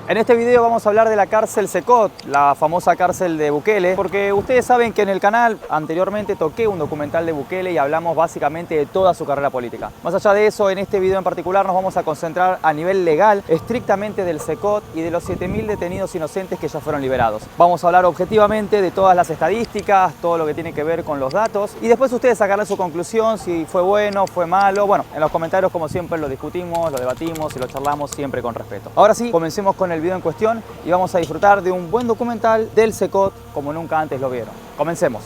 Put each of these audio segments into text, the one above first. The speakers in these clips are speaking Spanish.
En este video vamos a hablar de la cárcel Secot, la famosa cárcel de Bukele, porque ustedes saben que en el canal anteriormente toqué un documental de Bukele y hablamos básicamente de toda su carrera política. Más allá de eso, en este video en particular nos vamos a concentrar a nivel legal, estrictamente del Secot y de los 7.000 detenidos inocentes que ya fueron liberados. Vamos a hablar objetivamente de todas las estadísticas, todo lo que tiene que ver con los datos y después ustedes sacarán su conclusión, si fue bueno, fue malo. Bueno, en los comentarios como siempre lo discutimos, lo debatimos y lo charlamos siempre con respeto. Ahora sí, comencemos con el video en cuestión y vamos a disfrutar de un buen documental del Secot como nunca antes lo vieron. Comencemos.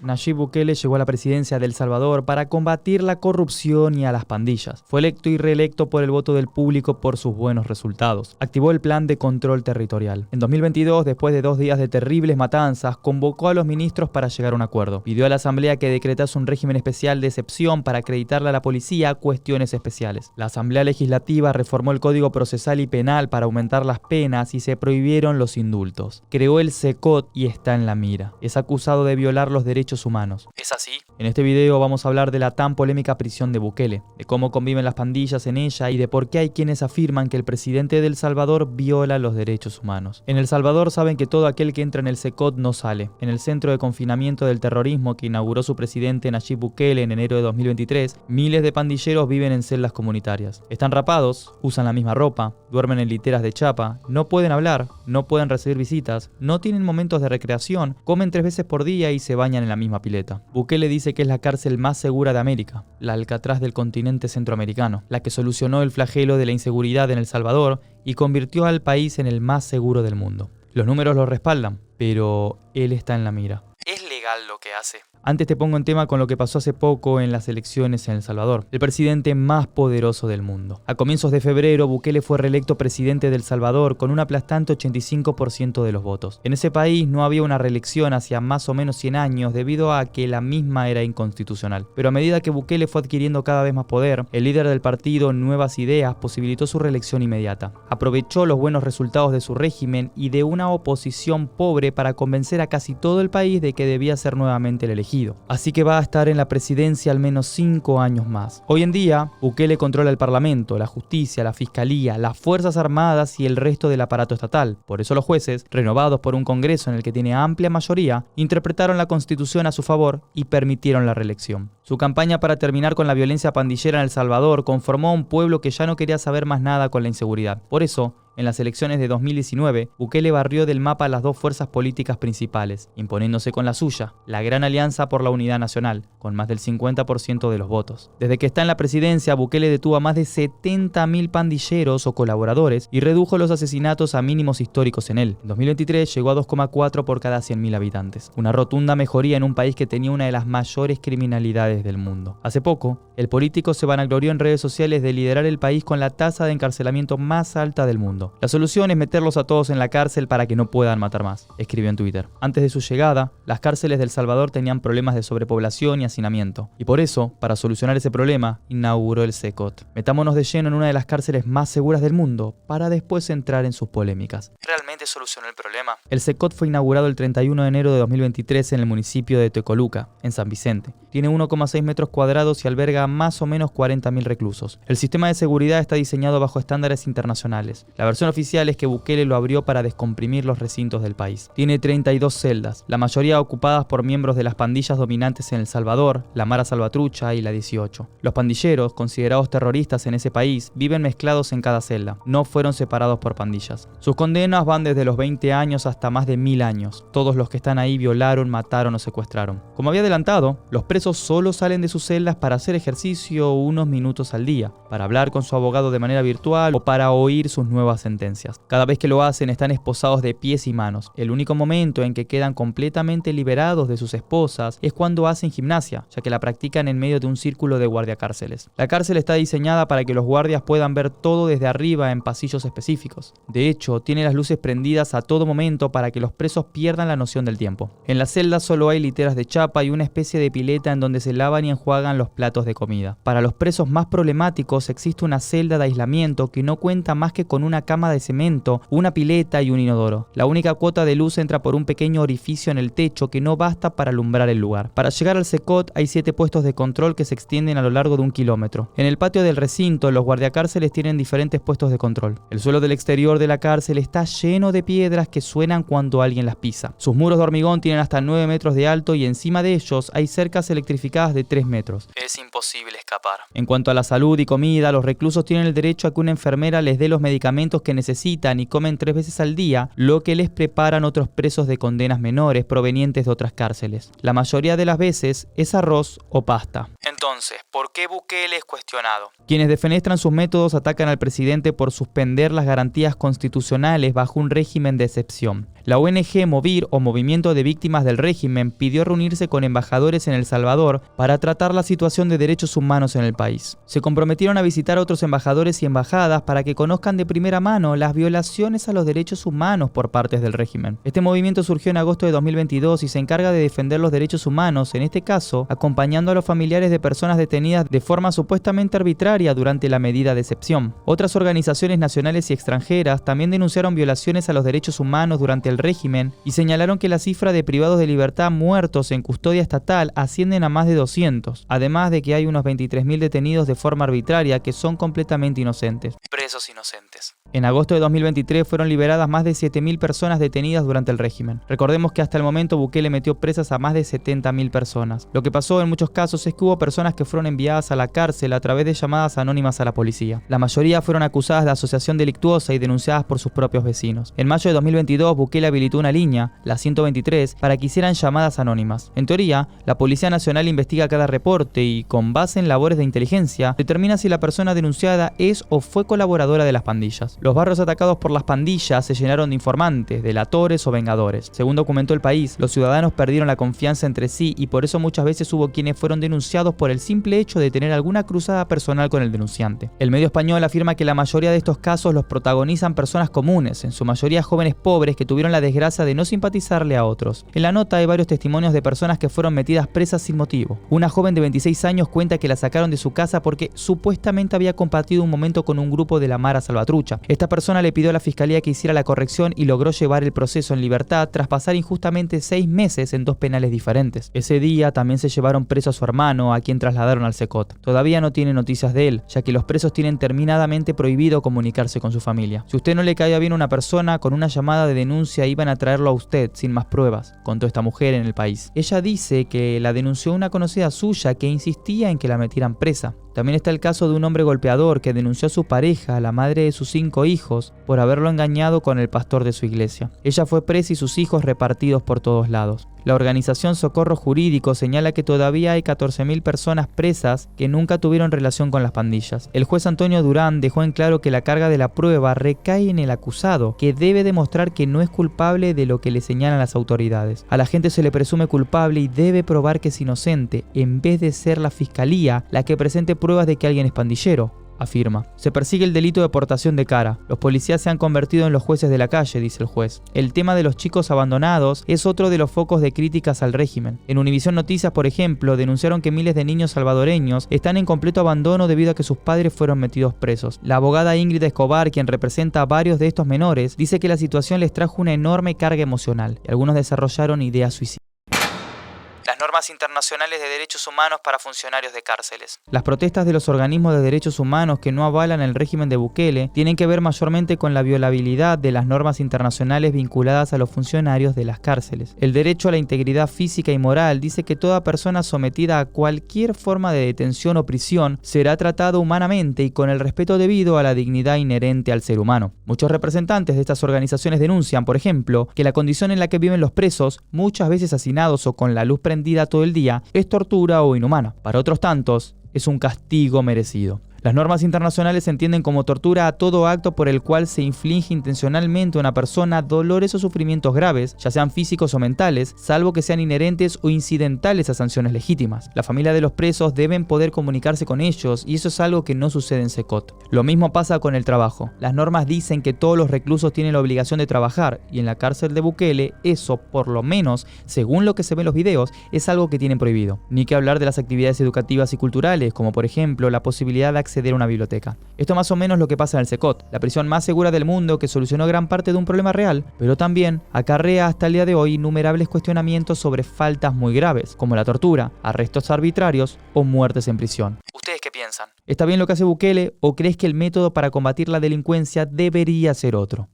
Nayib Bukele llegó a la presidencia de El Salvador para combatir la corrupción y a las pandillas. Fue electo y reelecto por el voto del público por sus buenos resultados. Activó el plan de control territorial. En 2022, después de 2 días de terribles matanzas, convocó a los ministros para llegar a un acuerdo. Pidió a la Asamblea que decretase un régimen especial de excepción para acreditarle a la policía cuestiones especiales. La Asamblea Legislativa reformó el Código Procesal y Penal para aumentar las penas y se prohibieron los indultos. Creó el Secot y está en la mira. Es acusado de violar los derechos humanos. ¿Es así? En este video vamos a hablar de la tan polémica prisión de Bukele, de cómo conviven las pandillas en ella y de por qué hay quienes afirman que el presidente de El Salvador viola los derechos humanos. En El Salvador saben que todo aquel que entra en el Secot no sale. En el centro de confinamiento del terrorismo que inauguró su presidente Nayib Bukele en enero de 2023, miles de pandilleros viven en celdas comunitarias. Están rapados, usan la misma ropa, duermen en literas de chapa, no pueden hablar, no pueden recibir visitas, no tienen momentos de recreación, comen 3 veces por día y se bañan en la misma pileta. Bukele dice que es la cárcel más segura de América, la Alcatraz del continente centroamericano, la que solucionó el flagelo de la inseguridad en El Salvador y convirtió al país en el más seguro del mundo. Los números lo respaldan, pero él está en la mira. ¿Es legal lo que hace? Antes te pongo en tema con lo que pasó hace poco en las elecciones en El Salvador, el presidente más poderoso del mundo. A comienzos de febrero, Bukele fue reelecto presidente de El Salvador con un aplastante 85% de los votos. En ese país no había una reelección hacía más o menos 100 años debido a que la misma era inconstitucional. Pero a medida que Bukele fue adquiriendo cada vez más poder, el líder del partido Nuevas Ideas posibilitó su reelección inmediata. Aprovechó los buenos resultados de su régimen y de una oposición pobre para convencer a casi todo el país de que debía ser nuevamente el elegido. Así que va a estar en la presidencia al menos 5 años más. Hoy en día, Bukele controla el Parlamento, la justicia, la fiscalía, las Fuerzas Armadas y el resto del aparato estatal. Por eso los jueces, renovados por un Congreso en el que tiene amplia mayoría, interpretaron la Constitución a su favor y permitieron la reelección. Su campaña para terminar con la violencia pandillera en El Salvador conformó a un pueblo que ya no quería saber más nada con la inseguridad. Por eso, en las elecciones de 2019, Bukele barrió del mapa a las 2 fuerzas políticas principales, imponiéndose con la suya, la Gran Alianza por la Unidad Nacional, con más del 50% de los votos. Desde que está en la presidencia, Bukele detuvo a más de 70.000 pandilleros o colaboradores y redujo los asesinatos a mínimos históricos en él. En 2023 llegó a 2,4 por cada 100.000 habitantes, una rotunda mejoría en un país que tenía una de las mayores criminalidades del mundo. Hace poco, el político se vanaglorió en redes sociales de liderar el país con la tasa de encarcelamiento más alta del mundo. La solución es meterlos a todos en la cárcel para que no puedan matar más, escribió en Twitter. Antes de su llegada, las cárceles de El Salvador tenían problemas de sobrepoblación y hacinamiento. Y por eso, para solucionar ese problema, inauguró el Secot. Metámonos de lleno en una de las cárceles más seguras del mundo, para después entrar en sus polémicas. ¿Realmente solucionó el problema? El Secot fue inaugurado el 31 de enero de 2023 en el municipio de Tecoluca, en San Vicente. Tiene 1,6 metros cuadrados y alberga más o menos 40.000 reclusos. El sistema de seguridad está diseñado bajo estándares internacionales. La versión oficial es que Bukele lo abrió para descomprimir los recintos del país. Tiene 32 celdas, la mayoría ocupadas por miembros de las pandillas dominantes en El Salvador, la Mara Salvatrucha y la 18. Los pandilleros, considerados terroristas en ese país, viven mezclados en cada celda. No fueron separados por pandillas. Sus condenas van desde los 20 años hasta más de 1000 años. Todos los que están ahí violaron, mataron o secuestraron. Como había adelantado, los presos solo salen de sus celdas para hacer ejercicio unos minutos al día, para hablar con su abogado de manera virtual o para oír sus nuevas sentencias. Cada vez que lo hacen están esposados de pies y manos. El único momento en que quedan completamente liberados de sus esposas es cuando hacen gimnasia, ya que la practican en medio de un círculo de guardiacárceles. La cárcel está diseñada para que los guardias puedan ver todo desde arriba en pasillos específicos. De hecho, tiene las luces prendidas a todo momento para que los presos pierdan la noción del tiempo. En las celdas solo hay literas de chapa y una especie de pileta en donde se lavan y enjuagan los platos de comida. Para los presos más problemáticos existe una celda de aislamiento que no cuenta más que con una cama de cemento, una pileta y un inodoro. La única cuota de luz entra por un pequeño orificio en el techo que no basta para alumbrar el lugar. Para llegar al Secot hay 7 puestos de control que se extienden a lo largo de 1 kilómetro. En el patio del recinto, los guardiacárceles tienen diferentes puestos de control. El suelo del exterior de la cárcel está lleno de piedras que suenan cuando alguien las pisa. Sus muros de hormigón tienen hasta 9 metros de alto y encima de ellos hay cercas electrificadas de 3 metros. Es imposible escapar. En cuanto a la salud y comida, los reclusos tienen el derecho a que una enfermera les dé los medicamentos que necesitan y comen 3 veces al día, lo que les preparan otros presos de condenas menores provenientes de otras cárceles. La mayoría de las veces es arroz o pasta. Entonces, ¿por qué Bukele es cuestionado? Quienes defenestran sus métodos atacan al presidente por suspender las garantías constitucionales bajo un régimen de excepción. La ONG Movir, o Movimiento de Víctimas del Régimen, pidió reunirse con embajadores en El Salvador para tratar la situación de derechos humanos en el país. Se comprometieron a visitar a otros embajadores y embajadas para que conozcan de primera mano las violaciones a los derechos humanos por parte del régimen. Este movimiento surgió en agosto de 2022 y se encarga de defender los derechos humanos, en este caso, acompañando a los familiares de personas detenidas de forma supuestamente arbitraria durante la medida de excepción. Otras organizaciones nacionales y extranjeras también denunciaron violaciones a los derechos humanos durante el régimen y señalaron que la cifra de privados de libertad muertos en custodia estatal ascienden a más de 200, además de que hay unos 23.000 detenidos de forma arbitraria que son completamente inocentes. Presos inocentes. En agosto de 2023 fueron liberadas más de 7.000 personas detenidas durante el régimen. Recordemos que hasta el momento Bukele metió presas a más de 70.000 personas. Lo que pasó en muchos casos es que hubo personas que fueron enviadas a la cárcel a través de llamadas anónimas a la policía. La mayoría fueron acusadas de asociación delictuosa y denunciadas por sus propios vecinos. En mayo de 2022 Bukele habilitó una línea, la 123, para que hicieran llamadas anónimas. En teoría, la Policía Nacional investiga cada reporte y, con base en labores de inteligencia, determina si la persona denunciada es o fue colaboradora de las pandillas. Los barrios atacados por las pandillas se llenaron de informantes, delatores o vengadores. Según documentó El País, los ciudadanos perdieron la confianza entre sí y por eso muchas veces hubo quienes fueron denunciados por el simple hecho de tener alguna cruzada personal con el denunciante. El medio español afirma que la mayoría de estos casos los protagonizan personas comunes, en su mayoría jóvenes pobres que tuvieron la desgracia de no simpatizarle a otros. En la nota hay varios testimonios de personas que fueron metidas presas sin motivo. Una joven de 26 años cuenta que la sacaron de su casa porque supuestamente había compartido un momento con un grupo de la Mara Salvatrucha. Esta persona le pidió a la fiscalía que hiciera la corrección y logró llevar el proceso en libertad tras pasar injustamente 6 meses en 2 penales diferentes. Ese día también se llevaron preso a su hermano, a quien trasladaron al Secot. Todavía no tiene noticias de él, ya que los presos tienen terminadamente prohibido comunicarse con su familia. Si a usted no le caía bien una persona, con una llamada de denuncia iban a traerlo a usted sin más pruebas, contó esta mujer en El País. Ella dice que la denunció una conocida suya que insistía en que la metieran presa. También está el caso de un hombre golpeador que denunció a su pareja, la madre de sus 5 hijos, por haberlo engañado con el pastor de su iglesia. Ella fue presa y sus hijos repartidos por todos lados. La organización Socorro Jurídico señala que todavía hay 14.000 personas presas que nunca tuvieron relación con las pandillas. El juez Antonio Durán dejó en claro que la carga de la prueba recae en el acusado, que debe demostrar que no es culpable de lo que le señalan las autoridades. A la gente se le presume culpable y debe probar que es inocente, en vez de ser la fiscalía la que presente pruebas de que alguien es pandillero, afirma. Se persigue el delito de portación de cara. Los policías se han convertido en los jueces de la calle, dice el juez. El tema de los chicos abandonados es otro de los focos de críticas al régimen. En Univisión Noticias, por ejemplo, denunciaron que miles de niños salvadoreños están en completo abandono debido a que sus padres fueron metidos presos. La abogada Ingrid Escobar, quien representa a varios de estos menores, dice que la situación les trajo una enorme carga emocional y algunos desarrollaron ideas suicidas. Las normas internacionales de derechos humanos para funcionarios de cárceles. Las protestas de los organismos de derechos humanos que no avalan el régimen de Bukele tienen que ver mayormente con la violabilidad de las normas internacionales vinculadas a los funcionarios de las cárceles. El derecho a la integridad física y moral dice que toda persona sometida a cualquier forma de detención o prisión será tratado humanamente y con el respeto debido a la dignidad inherente al ser humano. Muchos representantes de estas organizaciones denuncian, por ejemplo, que la condición en la que viven los presos, muchas veces hacinados o con la luz prendida todo el día, es tortura o inhumana. Para otros tantos, es un castigo merecido. Las normas internacionales entienden como tortura a todo acto por el cual se inflige intencionalmente a una persona dolores o sufrimientos graves, ya sean físicos o mentales, salvo que sean inherentes o incidentales a sanciones legítimas. La familia de los presos deben poder comunicarse con ellos y eso es algo que no sucede en Secot. Lo mismo pasa con el trabajo. Las normas dicen que todos los reclusos tienen la obligación de trabajar y en la cárcel de Bukele eso, por lo menos, según lo que se ve en los videos, es algo que tienen prohibido. Ni que hablar de las actividades educativas y culturales, como por ejemplo la posibilidad de acceder acceder a una biblioteca. Esto es más o menos lo que pasa en el CECOT, la prisión más segura del mundo que solucionó gran parte de un problema real, pero también acarrea hasta el día de hoy innumerables cuestionamientos sobre faltas muy graves, como la tortura, arrestos arbitrarios o muertes en prisión. ¿Ustedes qué piensan? ¿Está bien lo que hace Bukele o crees que el método para combatir la delincuencia debería ser otro?